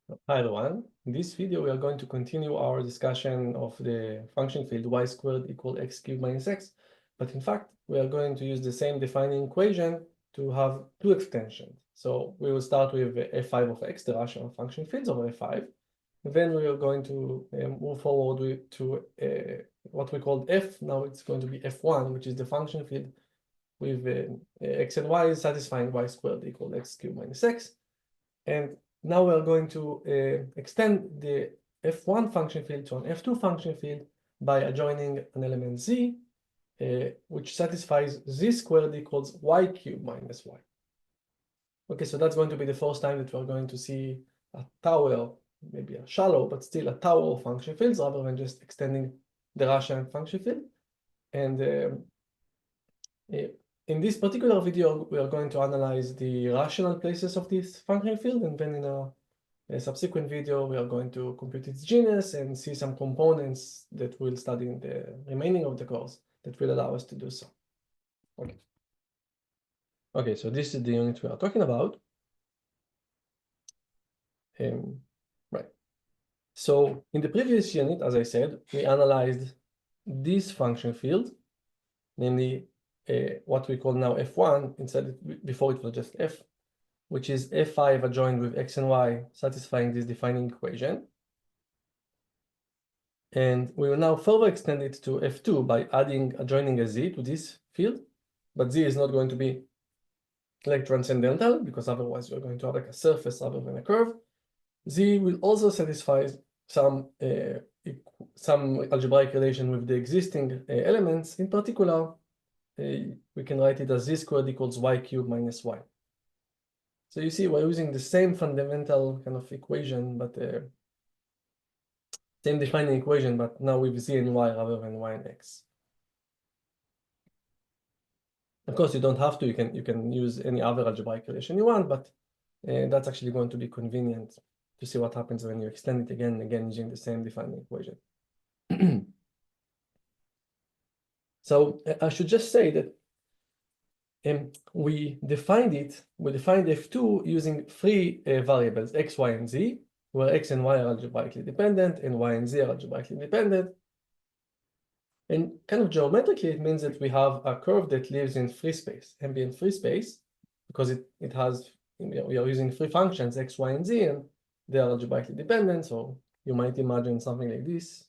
Hi everyone. In this video, we are going to continue our discussion of the function field y squared equal x cubed minus x. But in fact, we are going to use the same defining equation to have two extensions. So we will start with f5 of x, the rational function fields over f5. Then we are going to move forward to what we call f. Now it's going to be f1, which is the function field with x and y satisfying y squared equal x cubed minus x. And now we're going to extend the f1 function field to an f2 function field by adjoining an element z, which satisfies z squared equals y cubed minus y. Okay, so that's going to be the first time that we're going to see a tower, maybe a shallow, but still a tower of function fields rather than just extending the rational function field. And in this particular video, we are going to analyze the rational places of this function field, and then in a subsequent video, we are going to compute its genus and see some components that we'll study in the remaining of the course that will allow us to do so. Okay. Okay, so this is the unit we are talking about. Right. So in the previous unit, as I said, we analyzed this function field, namely what we call now f1, before it was just f, which is f5 adjoined with x and y, satisfying this defining equation. And we will now further extend it to f2 by adjoining a z to this field, but z is not going to be like transcendental, because otherwise you're going to have like a surface rather than a curve. Z will also satisfy some algebraic relation with the existing elements. In particular, we can write it as z squared equals y cubed minus y. So you see, we're using the same fundamental kind of equation, but same defining equation, but now with z and y rather than y and x. Of course, you don't have to. You can use any other algebraic relation you want, but that's actually going to be convenient to see what happens when you extend it again and again using the same defining equation. So I should just say that we defined f2 using three variables, x, y, and z, where x and y are algebraically dependent and y and z are algebraically dependent. And kind of geometrically, it means that we have a curve that lives in free space, ambient free space, because it has, we are using three functions, x, y, and z, and they are algebraically dependent. So you might imagine something like this.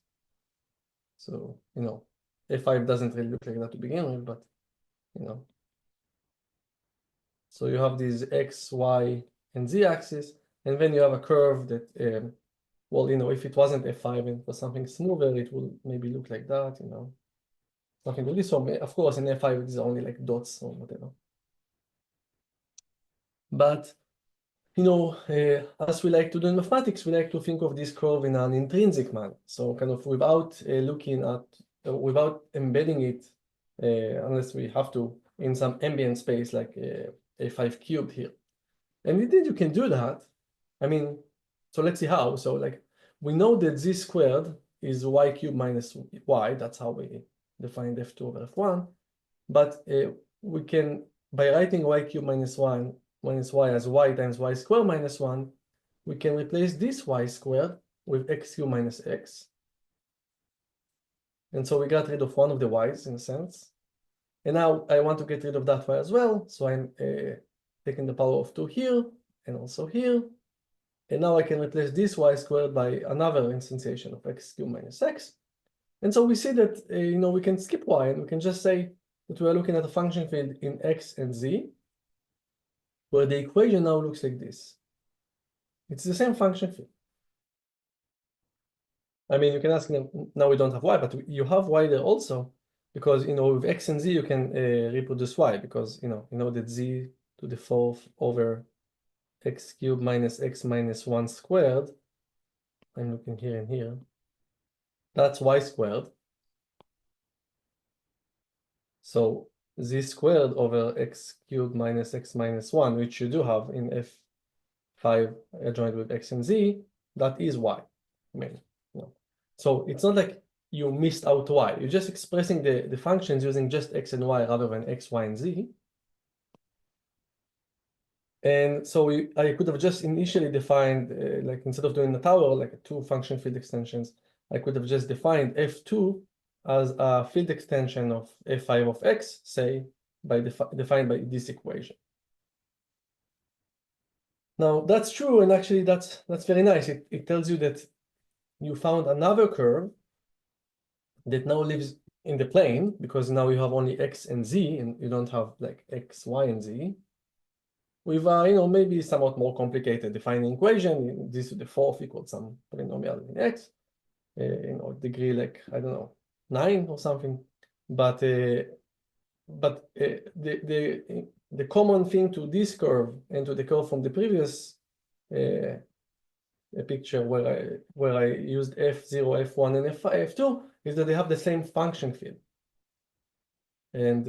So, f5 doesn't really look like that to begin with, but, so you have these x, y, and z axis, and then you have a curve that, well, if it wasn't f5 and it was something smoother, it will maybe look like that, something like this. So of course, in f5, it is only like dots or whatever. But, as we like to do in mathematics, we like to think of this curve in an intrinsic manner. So kind of without without embedding it, unless we have to, in some ambient space like a5 cubed here. And indeed, you can do that. I mean, so let's see how. So like, we know that z squared is y cubed minus y. That's how we defined f2 over f1. But we can, by writing y cubed minus y as y times y squared minus 1, we can replace this y squared with x cubed minus x. And so we got rid of one of the y's in a sense. And now I want to get rid of that y as well. So I'm taking the power of 2 here and also here. And now I can replace this y squared by another instantiation of x cubed minus x. And so we see that, we can skip y and we can just say that we are looking at a function field in x and z, where the equation now looks like this. It's the same function field. I mean, you can ask, now we don't have y, but you have y there also, because, with x and z, you can reproduce y, because, you know that z to the fourth over x cubed minus x minus 1 squared, I'm looking here and here, that's y squared. So z squared over x cubed minus x minus 1, which you do have in f5 adjoined with x and z, that is y. I mean, so it's not like you missed out y. You're just expressing the functions using just x and y rather than x, y, and z. And so I could have just initially defined, like instead of doing the tower, like two function field extensions, I could have just defined f2 as a field extension of f5 of x, say, defined by this equation. Now that's true, and actually that's very nice. It tells you that you found another curve that now lives in the plane, because now you have only x and z, and you don't have like x, y, and z. With maybe somewhat more complicated defining equation, this to the fourth equals some polynomial in x, degree like, I don't know, 9 or something. But the common thing to this curve and to the curve from the previous picture where I used f0, f1, and f2 is that they have the same function field. And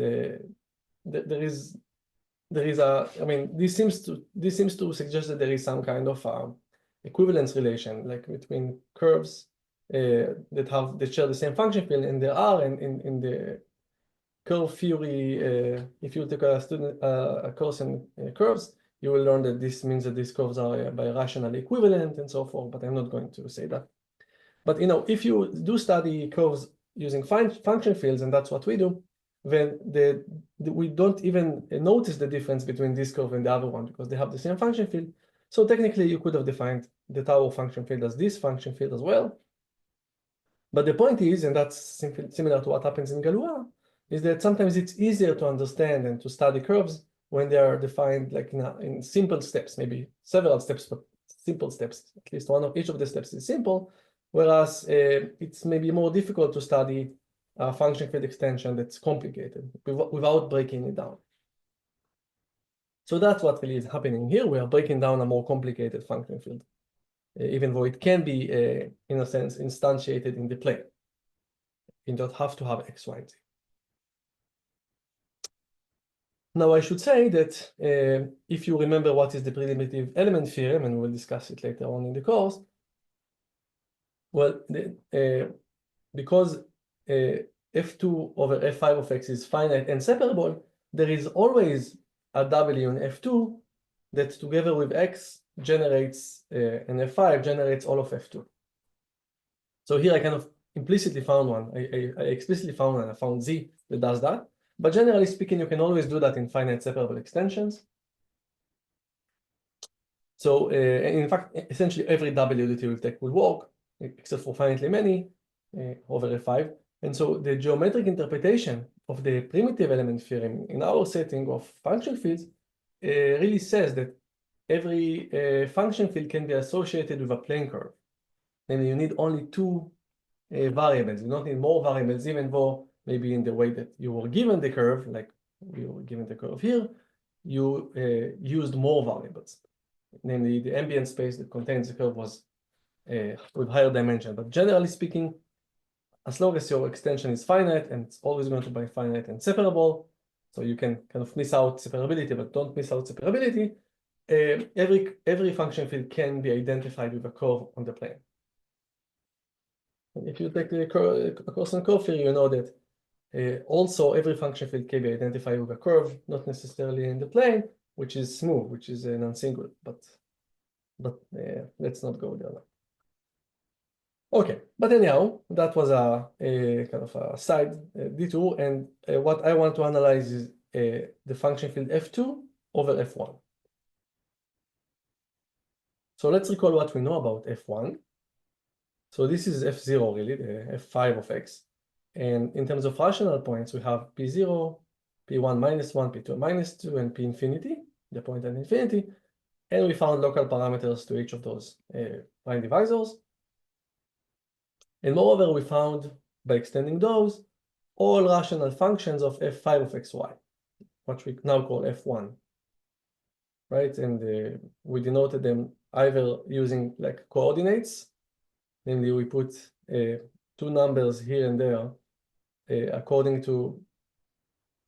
there is I mean, this seems to suggest that there is some kind of equivalence relation, like between curves that share the same function field, and there are in the curve theory. If you take a course in curves, you will learn that this means that these curves are birationally equivalent and so forth. But I'm not going to say that. But if you do study curves using function fields, and that's what we do, then we don't even notice the difference between this curve and the other one, because they have the same function field. So technically, you could have defined the tower function field as this function field as well. But the point is, and that's similar to what happens in Galois, is that sometimes it's easier to understand and to study curves when they are defined like in simple steps, maybe several steps, but simple steps. At least one of each of the steps is simple, whereas it's maybe more difficult to study a function field extension that's complicated without breaking it down. So that's what really is happening here. We are breaking down a more complicated function field, even though it can be, in a sense, instantiated in the plane. You don't have to have x, y, and z. Now, I should say that if you remember what is the primitive element theorem, and we'll discuss it later on in the course, well, because f2 over f5 of x is finite and separable, there is always a w in f2 that together with x generates, and f5 generates all of f2. So here I kind of implicitly found one. I explicitly found one. I found z that does that. But generally speaking, you can always do that in finite separable extensions. So in fact, essentially every w that you will take will work, except for finitely many over f5. And so the geometric interpretation of the primitive element theorem in our setting of function fields really says that every function field can be associated with a plane curve. And you need only two variables. You don't need more variables, even though maybe in the way that you were given the curve, like you were given the curve here, you used more variables. Namely, the ambient space that contains the curve was with higher dimension. But generally speaking, as long as your extension is finite, and it's always going to be finite and separable, so you can kind of miss out separability, but don't miss out separability, every function field can be identified with a curve on the plane. And if you take a course on curve theory, you know that also every function field can be identified with a curve, not necessarily in the plane, which is smooth, which is non-singular, but let's not go there now. Okay, but anyhow, that was a kind of a side detour, and what I want to analyze is the function field f2 over f1. So let's recall what we know about f1. So this is f0 really, the f5 of x. And in terms of rational points, we have p0, p1 minus 1, p2 minus 2, and p infinity, the point at infinity. And we found local parameters to each of those prime divisors. And moreover, we found, by extending those, all rational functions of f5 of xy, what we now call f1, right? And we denoted them either using like coordinates, namely we put two numbers here and there according to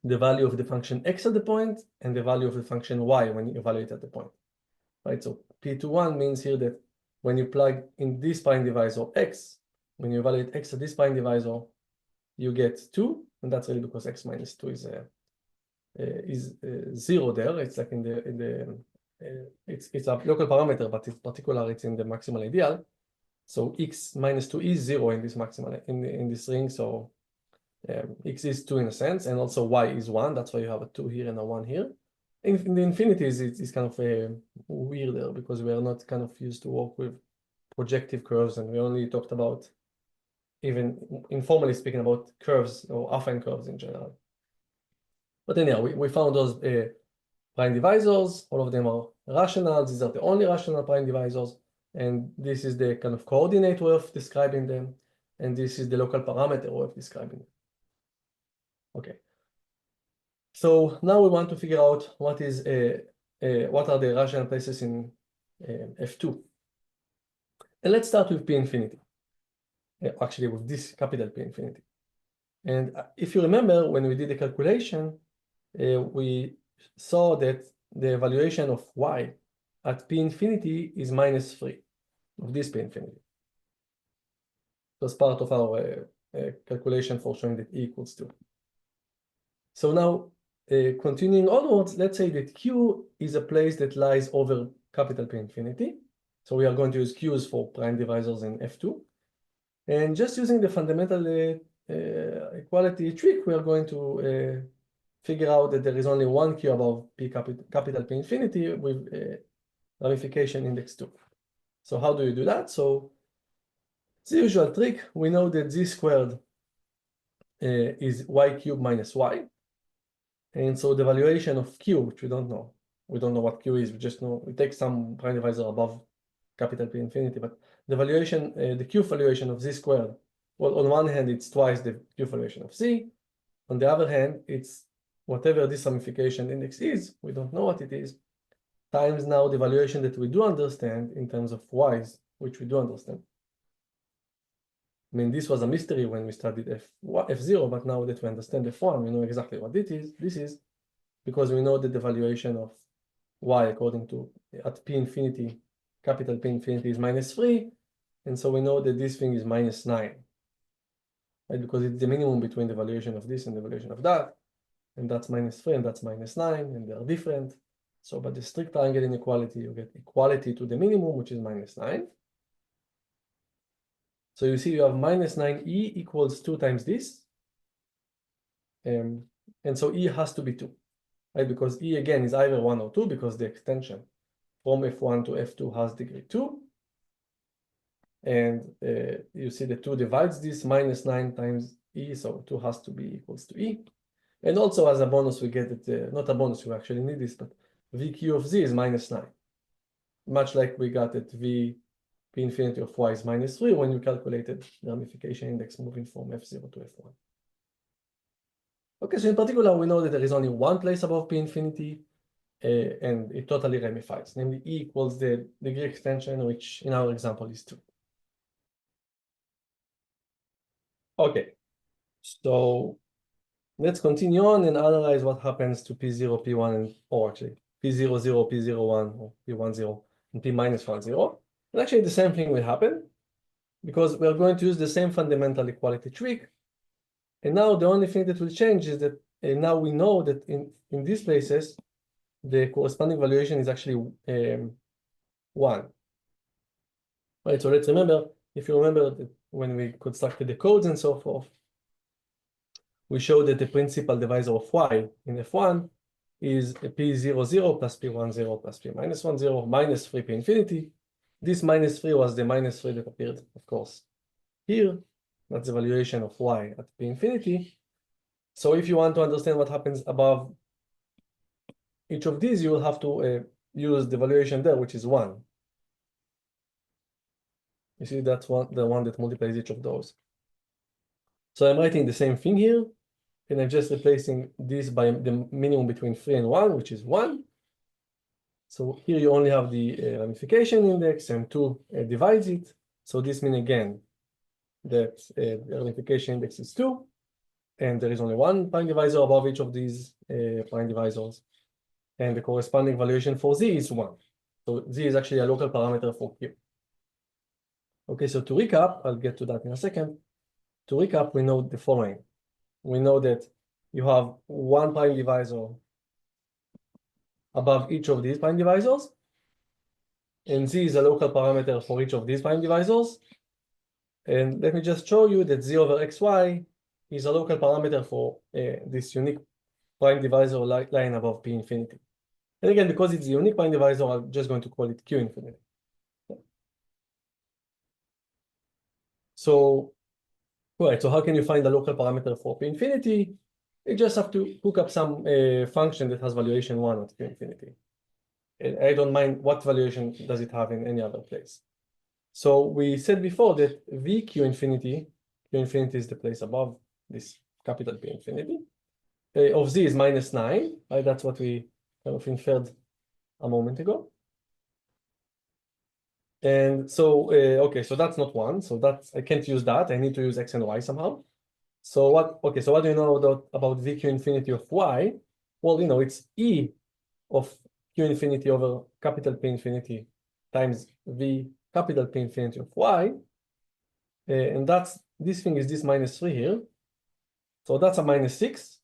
the value of the function x at the point and the value of the function y when you evaluate at the point, right? So p21 means here that when you plug in this prime divisor x, when you evaluate x at this prime divisor, you get 2, and that's really because x minus 2 is 0 there. It's like in the it's a local parameter, but it's particular, it's in the maximal ideal. So x minus 2 is 0 in this maximal in this ring. So x is 2 in a sense, and also y is 1. That's why you have a 2 here and a 1 here. In the infinities, it's kind of weirder because we are not kind of used to work with projective curves, and we only talked about, even informally speaking, about curves or affine curves in general. But anyhow, we found those prime divisors. All of them are rational. These are the only rational prime divisors. And this is the kind of coordinate way of describing them. And this is the local parameter way of describing them. Okay. So now we want to figure out what are the rational places in F2. And let's start with P infinity. Actually, with this capital P infinity. And if you remember, when we did the calculation, we saw that the evaluation of y at P infinity is -3 of this P infinity. It was part of our calculation for showing that E equals 2. So now, continuing onwards, let's say that Q is a place that lies over capital P infinity. So we are going to use Q's for prime divisors in F2. And just using the fundamental equality trick, we are going to figure out that there is only one Q above capital P infinity with ramification index 2. So how do you do that? So it's the usual trick. We know that z squared is y cubed minus y. And so the valuation of Q, which we don't know what Q is, we just know we take some prime divisor above capital P infinity, but the valuation, the Q valuation of z squared, well, on one hand, it's twice the Q valuation of z. On the other hand, it's whatever this ramification index is, we don't know what it is, times now the valuation that we do understand in terms of y's, which we do understand. I mean, this was a mystery when we studied F0, but now that we understand F1, we know exactly what this is because we know that the valuation of y according to at P infinity, capital P infinity is -3. And so we know that this thing is -9, right? Because it's the minimum between the valuation of this and the valuation of that. And that's -3 and that's -9, and they're different. So by the strict triangle inequality, you get equality to the minimum, which is -9. So you see you have -9e equals 2 times this. And so E has to be 2, right? Because E again is either 1 or 2 because the extension from F1 to F2 has degree 2. And you see the 2 divides this -9 times E, so 2 has to be equals to E. And also as a bonus, we get that, not a bonus, we actually need this, but VQ of Z is -9. Much like we got that V P infinity of y is -3 when you calculated the ramification index moving from F0 to F1. Okay, so in particular, we know that there is only one place above P infinity, and it totally ramifies, namely E equals the degree extension, which in our example is 2. Okay, so let's continue on and analyze what happens to P0, P1, or actually P00, P01, or P10, and P-10. And actually the same thing will happen because we're going to use the same fundamental equality trick. And now the only thing that will change is that now we know that in these places, the corresponding valuation is actually 1. Right, so let's remember, if you remember that when we constructed the codes and so forth, we showed that the principal divisor of y in F1 is P00 plus P10 plus P-10 minus 3 P infinity. This -3 was the -3 that appeared, of course, here. That's the valuation of y at P infinity. So if you want to understand what happens above each of these, you will have to use the valuation there, which is 1. You see, that's the one that multiplies each of those. So I'm writing the same thing here, and I'm just replacing this by the minimum between 3 and 1, which is 1. So here you only have the ramification index, and 2 divides it. So this means again that the ramification index is 2, and there is only one prime divisor above each of these prime divisors, and the corresponding valuation for Z is 1. So Z is actually a local parameter for Q. Okay, so to recap, I'll get to that in a second. To recap, we know the following. We know that you have one prime divisor above each of these prime divisors, and Z is a local parameter for each of these prime divisors. And let me just show you that Z over XY is a local parameter for this unique prime divisor lying above P infinity. And again, because it's a unique prime divisor, I'm just going to call it Q infinity. So, right, so how can you find the local parameter for P infinity? You just have to hook up some function that has valuation 1 at Q infinity. And I don't mind what valuation does it have in any other place. So we said before that Q infinity is the place above this capital P infinity, of Z is -9, right? That's what we kind of inferred a moment ago. And so, okay, so that's not 1. So that's, I can't use that. I need to use X and Y somehow. So what do you know about VQ infinity of Y? Well, you know, it's E of Q infinity over capital P infinity times V capital P infinity of Y. And this thing is this -3 here. So that's a -6.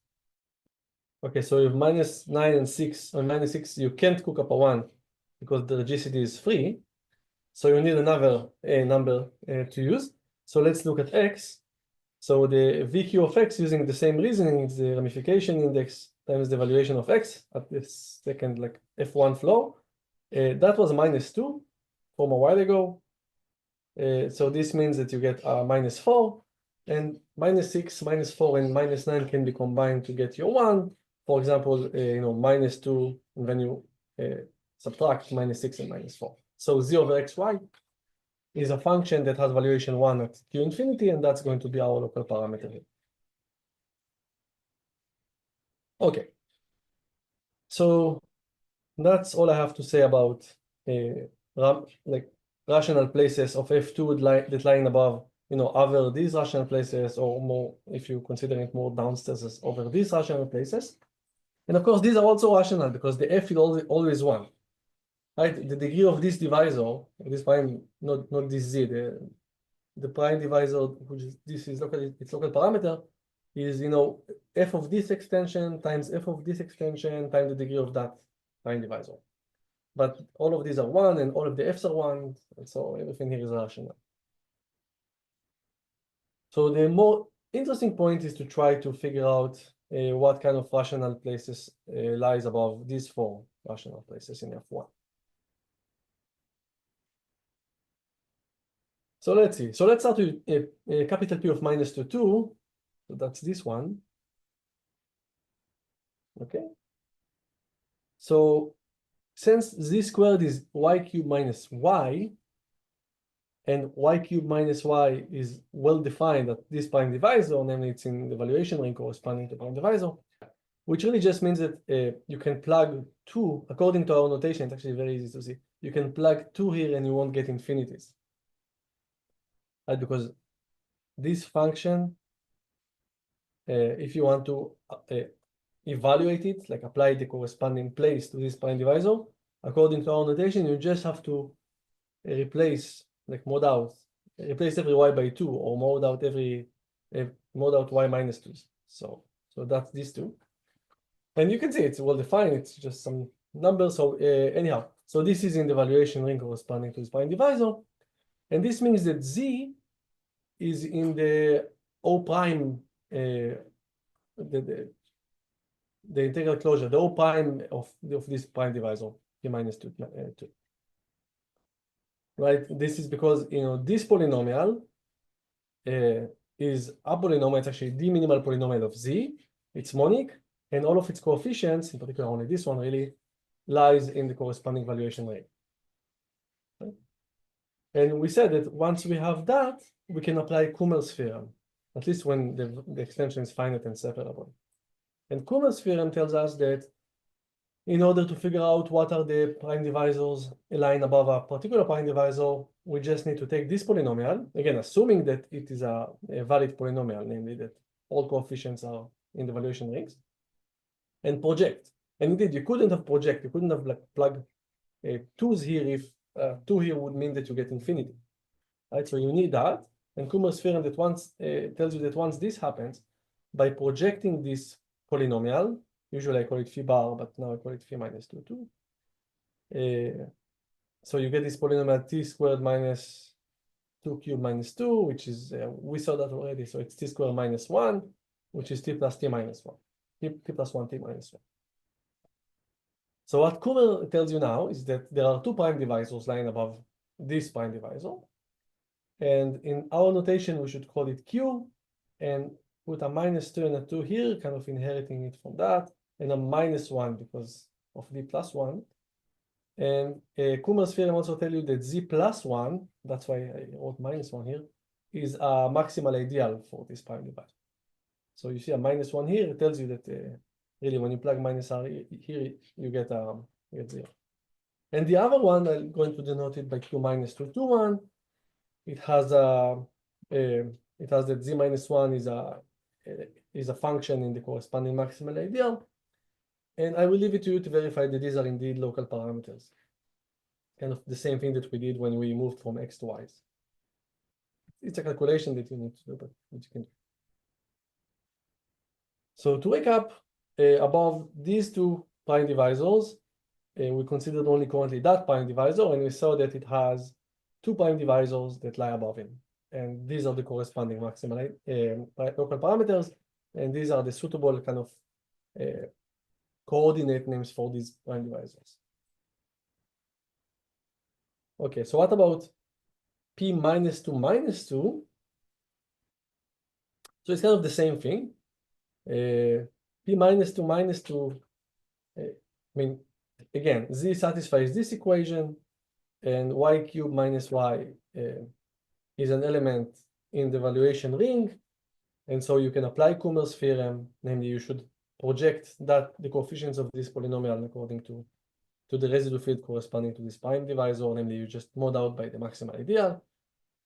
Okay, so you have -9 and 6. On -6, you can't cook up a 1 because the logicity is 3. So you need another number to use. So let's look at X. So the VQ of X, using the same reasoning, is the ramification index times the valuation of X at this second like F1 flow. That was -2 from a while ago. So this means that you get a -4, and -6, -4, and -9 can be combined to get your 1. For example, you know, -2, and then you subtract -6 and -4. So Z over XY is a function that has valuation 1 at Q infinity, and that's going to be our local parameter here. Okay. So that's all I have to say about like rational places of F2 that lying above, you know, over these rational places, or more, if you consider it more downstairs, as over these rational places. And of course, these are also rational because the F is always 1. Right? The degree of this divisor, this prime, not this Z, the prime divisor, which is this is its local parameter, is, you know, F of this extension times F of this extension times the degree of that prime divisor. But all of these are 1, and all of the F's are 1, and so everything here is rational. So the more interesting point is to try to figure out what kind of rational places lies above these 4 rational places in F1. So let's see. So let's start with a capital P of -2, 2. So that's this one. Okay. So since Z squared is Y cubed minus Y, and Y cubed minus Y is well defined at this prime divisor, namely it's in the valuation ring corresponding to prime divisor, which really just means that you can plug 2, according to our notation, it's actually very easy to see. You can plug 2 here and you won't get infinities. Right? Because this function, if you want to evaluate it, like apply the corresponding place to this prime divisor, according to our notation, you just have to replace, like mod out, replace every Y by 2, or mod out every mod out Y minus 2. So that's these 2. And you can see it's well defined, it's just some numbers. So anyhow, so this is in the valuation ring corresponding to this prime divisor. And this means that Z is in the O prime, the integral closure, the O prime of this prime divisor, P minus 2. Right? This is because, you know, this polynomial is a polynomial. It's actually the minimal polynomial of Z. It's monic, and all of its coefficients, in particular only this one really, lies in the corresponding valuation ring. Right? And we said that once we have that, we can apply Kummer's theorem, at least when the extension is finite and separable. And Kummer's theorem tells us that in order to figure out what are the prime divisors lying above a particular prime divisor, we just need to take this polynomial, again, assuming that it is a valid polynomial, namely that all coefficients are in the valuation rings, and project. And indeed, you couldn't have project, you couldn't have like plug 2's here if 2 here would mean that you get infinity. Right? So you need that. And Kummer's theorem that tells you that once this happens, by projecting this polynomial, Usually I call it phi bar, but now I call it phi minus 2, 2. So you get this polynomial t squared minus 2 cubed minus 2, which is, we saw that already. So it's t squared minus 1, which is t plus t minus 1. T plus 1, t minus 1. So what Kummer tells you now is that there are two prime divisors lying above this prime divisor. And in our notation, we should call it Q and put a minus 2 and a 2 here, kind of inheriting it from that, and a minus 1 because of d plus 1. And Kummer's theorem also tell you that z plus 1, that's why I wrote minus 1 here, is a maximal ideal for this prime divisor. So you see a minus 1 here, it tells you that really when you plug minus r here, you get 0. And the other one, I'm going to denote it by q minus 2, 2, 1. It has that z minus 1 is a function in the corresponding maximal ideal. And I will leave it to you to verify that these are indeed local parameters. Kind of the same thing that we did when we moved from x to y. It's a calculation that you need to do, but you can do. So to recap, above these two prime divisors, we considered only currently that prime divisor, and we saw that it has two prime divisors that lie above him. And these are the corresponding maximal local parameters, and these are the suitable kind of coordinate names for these prime divisors. Okay, so what about p minus 2 minus 2? So it's kind of the same thing. P minus 2 minus 2, I mean, again, z satisfies this equation, and y cubed minus y is an element in the valuation ring. And so you can apply Kummer's theorem, namely you should project that the coefficients of this polynomial according to the residue field corresponding to this prime divisor, namely you just mod out by the maximal ideal,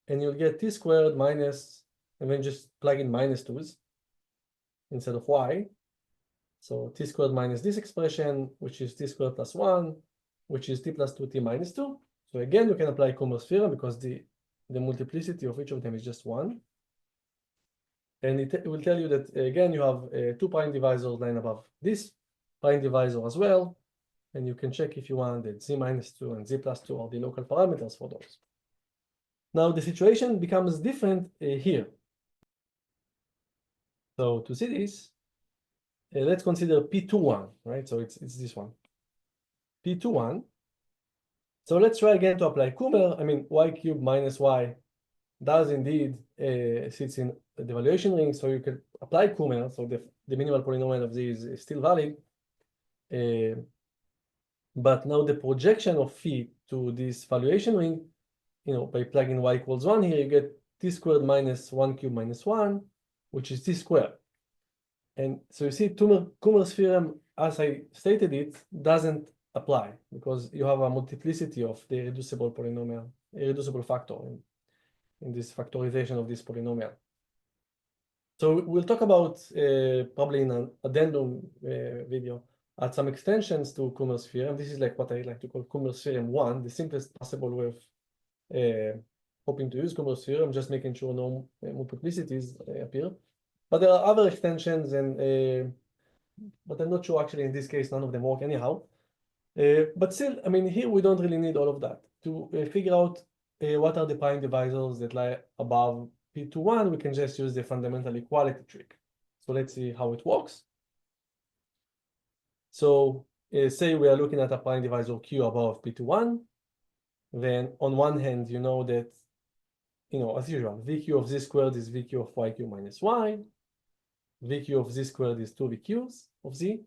and you'll get t squared minus, and then just plug in minus 2's instead of y. So t squared minus this expression, which is t squared plus 1, which is t plus 2t minus 2. So again, you can apply Kummer's theorem because the multiplicity of each of them is just 1. And it will tell you that, again, you have two prime divisors lying above this prime divisor as well. And you can check if you want that z minus 2 and z plus 2 are the local parameters for those. Now the situation becomes different here. So to see this, let's consider P21, right? So it's this one. P21. So let's try again to apply Kummer. I mean, y cubed minus y does indeed sits in the valuation ring, so you can apply Kummer. So the minimal polynomial of z is still valid. But now the projection of phi to this valuation ring, by plugging y equals 1 here, you get t squared minus 1 cubed minus 1, which is t squared. And so you see Kummer's theorem, as I stated it, doesn't apply because you have a multiplicity of the irreducible polynomial, irreducible factor in this factorization of this polynomial. So we'll talk about probably in an addendum video at some extensions to Kummer's theorem. This is like what I like to call Kummer's theorem 1, the simplest possible way of hoping to use Kummer's theorem, just making sure no multiplicities appear. But there are other extensions, but I'm not sure actually in this case none of them work anyhow. But still, I mean, here we don't really need all of that. To figure out what are the prime divisors that lie above P21, we can just use the fundamental equality trick. So let's see how it works. So say we are looking at a prime divisor Q above P21. Then on one hand, you know that, as usual, VQ of z squared is VQ of yq minus y. VQ of z squared is 2 VQs of z.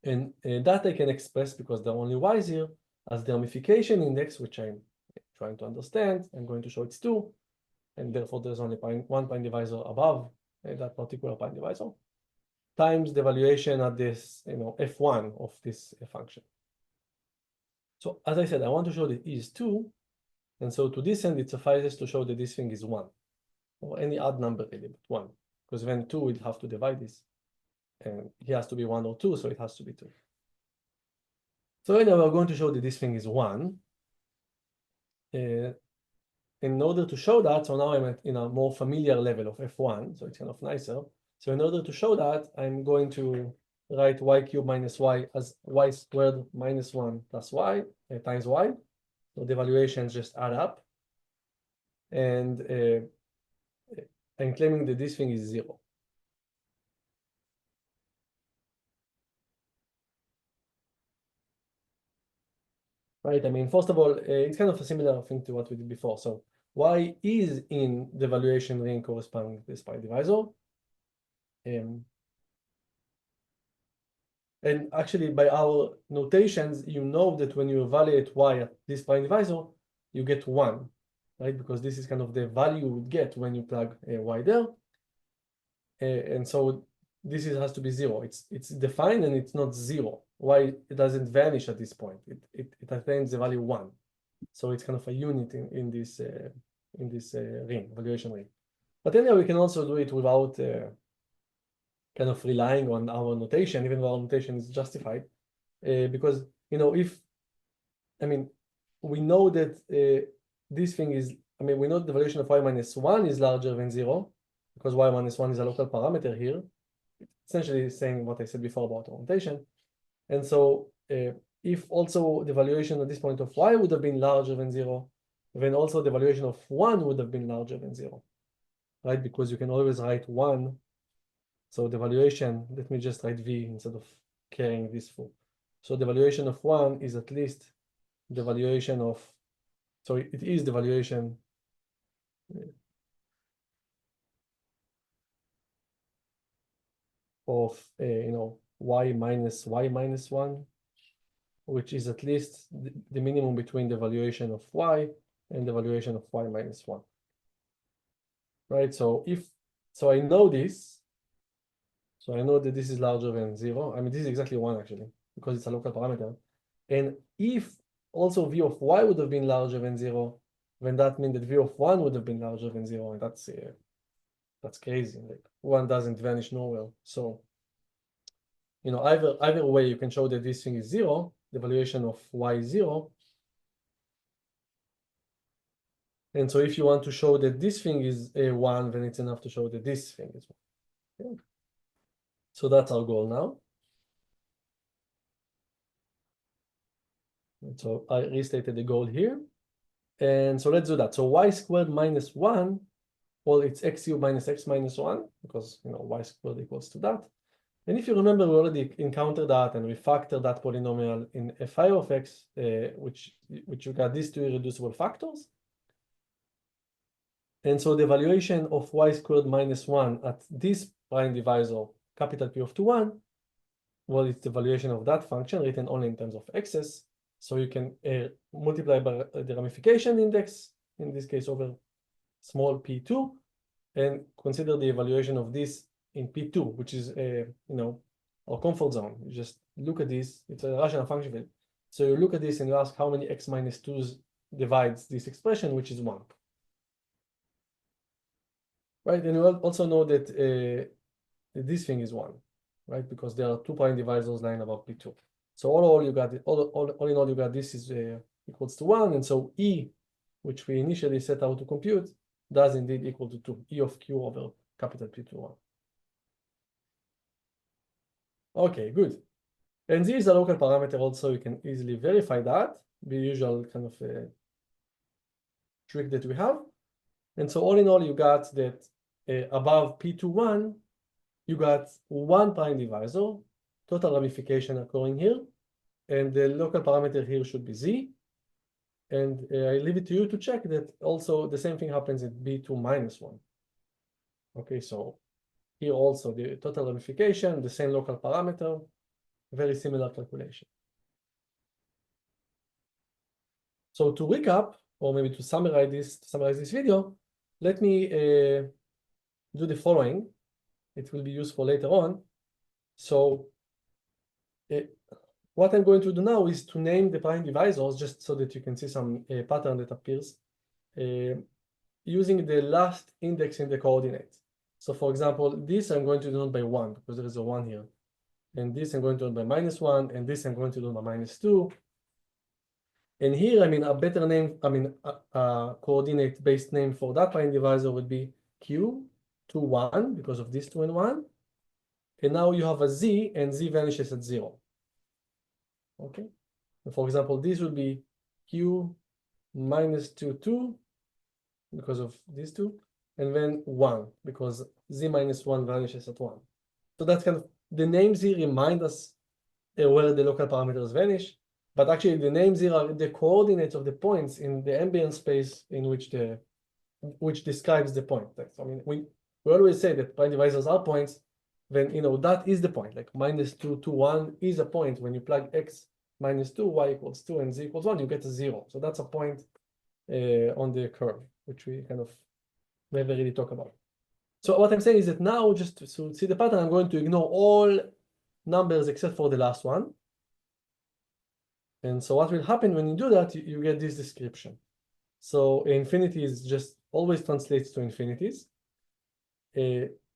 And that I can express, because there are only y's here, as the ramification index, which I'm trying to understand. I'm going to show it's 2. And therefore, there's only one prime divisor above that particular prime divisor, times the valuation at this, f1 of this function. So as I said, I want to show that e is 2. And so to this end, it suffices to show that this thing is 1. Or any odd number really, but 1. Because when 2, we'll have to divide this. And he has to be 1 or 2, so it has to be 2. So anyway, we're going to show that this thing is 1. In order to show that, so now I'm in a more familiar level of f1, so it's kind of nicer. So in order to show that, I'm going to write y cubed minus y as y squared minus 1 plus y times y. So the evaluations just add up. And I'm claiming that this thing is 0. Right? I mean, first of all, it's kind of a similar thing to what we did before. So y is in the evaluation ring corresponding to this prime divisor. And actually, by our notations, you know that when you evaluate y at this prime divisor, you get 1, right? Because this is kind of the value you would get when you plug y there. And so this has to be 0. It's defined and it's not 0. Y it doesn't vanish at this point. It attains the value 1. So it's kind of a unit in this ring, evaluation ring. But anyway, we can also do it without kind of relying on our notation, even though our notation is justified, because we know that this thing is, we know the valuation of y minus 1 is larger than 0, because y minus 1 is a local parameter here, essentially saying what I said before about our notation. And so if also the valuation at this point of y would have been larger than 0, then also the valuation of 1 would have been larger than 0, right? Because you can always write 1. So the valuation, let me just write v instead of carrying this through. So the valuation of 1 is at least the valuation of, so it is the valuation of y minus 1, which is at least the minimum between the valuation of y and the valuation of y minus 1. Right? So I know this. So I know that this is larger than 0. This is exactly 1 actually, because it's a local parameter. And if also v of y would have been larger than 0, then that means that v of 1 would have been larger than 0. And that's crazy. Like 1 doesn't vanish nowhere. So, either way, you can show that this thing is 0, the valuation of y is 0. And so if you want to show that this thing is a 1, then it's enough to show that this thing is 1. Okay. So that's our goal now. And so I restated the goal here. And so let's do that. So y squared minus 1, well, it's x cubed minus x minus 1, because y squared equals to that. And if you remember, we already encountered that, and we factored that polynomial in fi of x, which you got these two irreducible factors. And so the evaluation of y squared minus 1 at this prime divisor, capital P of 2, 1, well, it's the valuation of that function written only in terms of x's. So you can multiply by the ramification index, in this case over small p2, and consider the evaluation of this in p2, which is our comfort zone. You just look at this. It's a rational function field. So you look at this and you ask how many x minus 2's divides this expression, which is 1. Right, and you also know that this thing is 1, right? Because there are 2 prime divisors lying above p2. So all you got, all in all, you got this is equals to 1, and so e, which we initially set out to compute, does indeed equal to 2, e of q over capital P2, 1. Okay, good. And z is a local parameter also. You can easily verify that, the usual kind of trick that we have. And so all in all, you got that above P2, 1, you got 1 prime divisor, total ramification occurring here, and the local parameter here should be z. And I leave it to you to check that also the same thing happens at B2 minus 1. Okay, so here also the total ramification, the same local parameter, very similar calculation. So to recap, or maybe to summarize this video, let me do the following. It will be useful later on. So what I'm going to do now is to name the prime divisors, just so that you can see some pattern that appears using the last index in the coordinates. So for example, this I'm going to denote by 1, because there is a 1 here. And this I'm going to denote by -1, and this I'm going to denote by -2. And here, a better name, a coordinate-based name for that prime divisor would be q, 2, 1, because of this 2 and 1. and now you have a z, and z vanishes at 0. Okay, and for example, this would be q minus 2, 2, because of these two, and then 1, because z minus 1 vanishes at 1. So that's kind of, the names here remind us where the local parameters vanish, but actually the names here are the coordinates of the points in the ambient space in which describes the point. So, I mean, we always say that prime divisors are points, then that is the point. Like minus 2, 2, 1 is a point. When you plug x minus 2, y equals 2, and z equals 1, you get a 0. So that's a point on the curve, which we kind of never really talk about. So what I'm saying is that now, just to see the pattern, I'm going to ignore all numbers except for the last one. And so what will happen when you do that, you get this description. So infinities just always translates to infinities.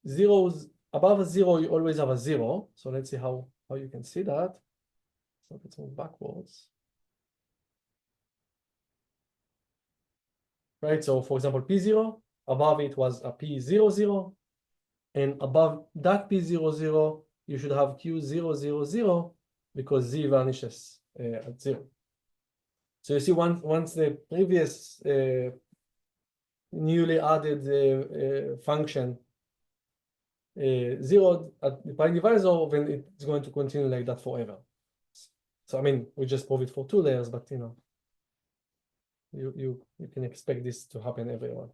Zeros, above a 0, you always have a 0. So let's see how you can see that. So let's move backwards. Right, so for example, P0, above it was a P00, and above that P00, you should have Q000 because Z vanishes at 0. So you see, once the previous newly added function 0 at the prime divisor, then it's going to continue like that forever. So I mean, we just prove it for 2 layers, but you can expect this to happen everywhere.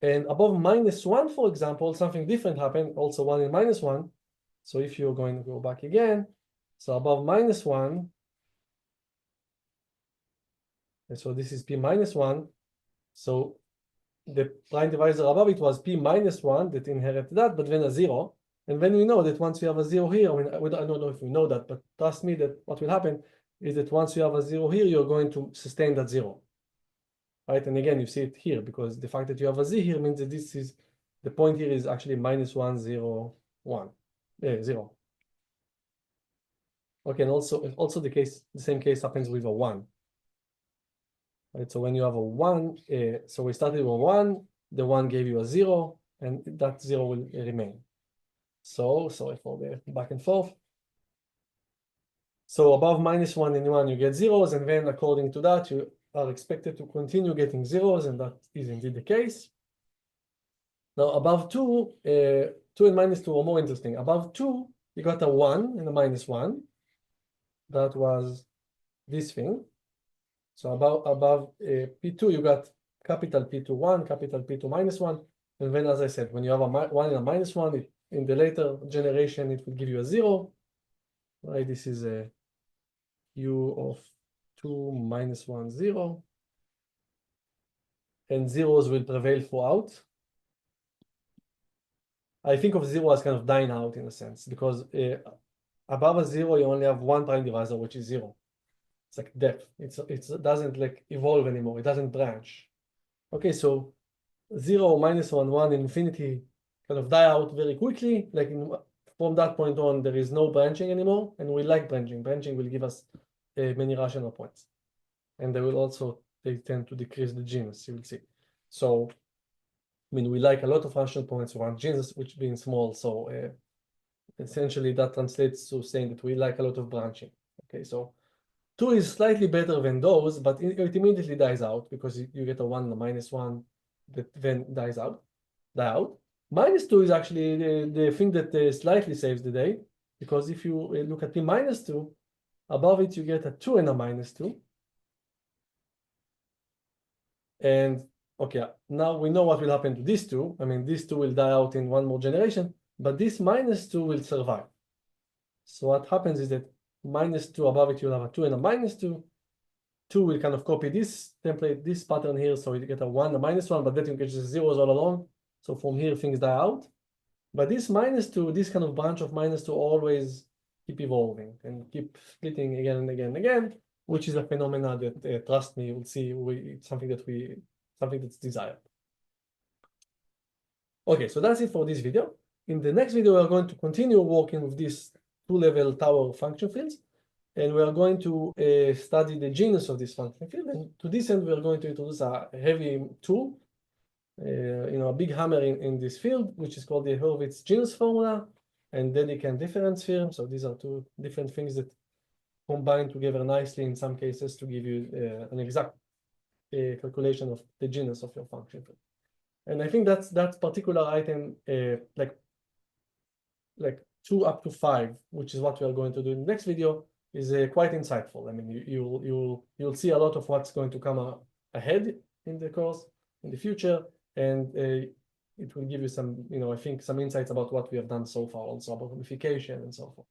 And above -1, for example, something different happened, also 1 and -1. So if you're going to go back again, so above -1, and so this is P -1. So the prime divisor above it was P -1 that inherited that, but then a 0. And then we know that once you have a 0 here, I don't know if we know that, but trust me that what will happen is that once you have a 0 here, you're going to sustain that 0. Right, and again, you see it here because the fact that you have a z here means that this is, the point here is actually -1, 0, 1, 0. Okay, and also the same case happens with a 1. Right, so when you have a 1, so we started with 1, the 1 gave you a 0, and that 0 will remain. So sorry for the back and forth. So above -1 and 1, you get zeros, and then according to that, you are expected to continue getting zeros, and that is indeed the case. Now above 2, 2 and -2 are more interesting. Above 2, you got a 1 and a -1. That was this thing. So above P2, you got capital P2 1, capital P2 -1. And then, as I said, when you have a 1 and a -1, in the later generation, it will give you a 0. Right? This is a Q of 2 -1, 0. And zeros will prevail throughout. I think of 0 as kind of dying out in a sense, because above a 0, you only have one prime divisor, which is 0. It's like depth. It doesn't like evolve anymore. It doesn't branch. Okay, so 0, -1, 1, and infinity kind of die out very quickly. Like from that point on, there is no branching anymore, and we like branching. Branching will give us many rational points, and they tend to decrease the genus. You will see. So, I mean, we like a lot of rational points around genus, which being small. So essentially, that translates to saying that we like a lot of branching. Okay, so 2 is slightly better than those, but it immediately dies out because you get a 1 and a -1 that then die out. -2 is actually the thing that slightly saves the day, because if you look at P -2, above it you get a 2 and a -2. And okay, now we know what will happen to these two. I mean, these two will die out in one more generation, but this -2 will survive. So what happens is that -2 above it, you'll have a 2 and a -2. 2 will kind of copy this template, this pattern here, so you get a 1, a -1, but then you get just zeros all along. So from here, things die out. But this -2, this kind of branch of -2 always keep evolving and keep splitting again and again and again, which is a phenomena that, trust me, you'll see, it's something that's desired. Okay, so that's it for this video. In the next video, we're going to continue working with these 2-level tower function fields, and we are going to study the genus of this function field. And to this end, we are going to introduce a heavy tool, a big hammer in this field, which is called the Hurwitz genus formula. and Dedekind difference theorem. So these are two different things that combine together nicely in some cases to give you an exact calculation of the genus of your function field. And I think that particular item, like 2 up to 5, which is what we are going to do in the next video, is quite insightful. I mean, you'll see a lot of what's going to come ahead in the course in the future, and it will give you some, I think, some insights about what we have done so far, also about unification and so forth.